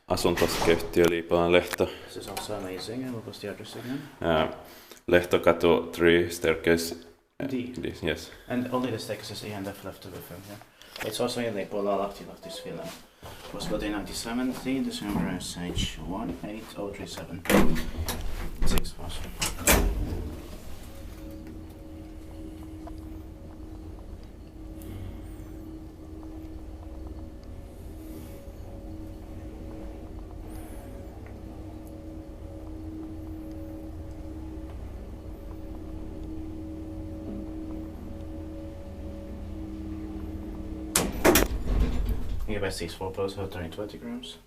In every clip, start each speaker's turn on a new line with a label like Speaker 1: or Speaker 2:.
Speaker 1: asunto-osakeyhtiö Liipolan Lehto.
Speaker 2: This is also amazing. And what was the address again?
Speaker 1: Lehtokatu 3 staircase.
Speaker 2: D.
Speaker 1: Yes.
Speaker 2: And only the staircase is E and F left to be filmed, yeah? It's also in Liipola, Lahti, Finland. Was built in 1917, December SH 18037. 6 was. You best these 4 posts are 20 grams.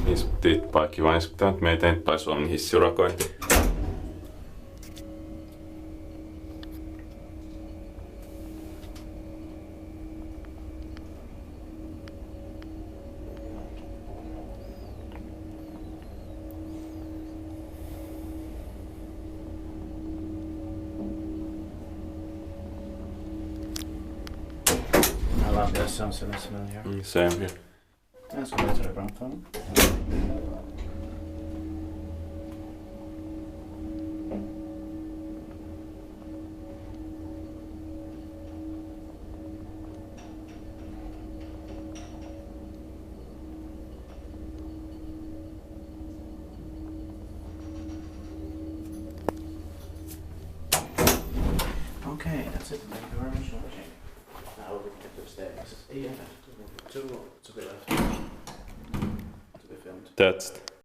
Speaker 1: Istuttiin kiva iskuttaa, että me eteenpäin Suomen hissiurakointi.
Speaker 2: I love that sounds so nice here.
Speaker 1: Same here.
Speaker 2: Let's go back to the brown phone. Okay, that's it. Thank you very much for watching. Now we can get upstairs. Yeah, to the left. To be filmed.
Speaker 1: That's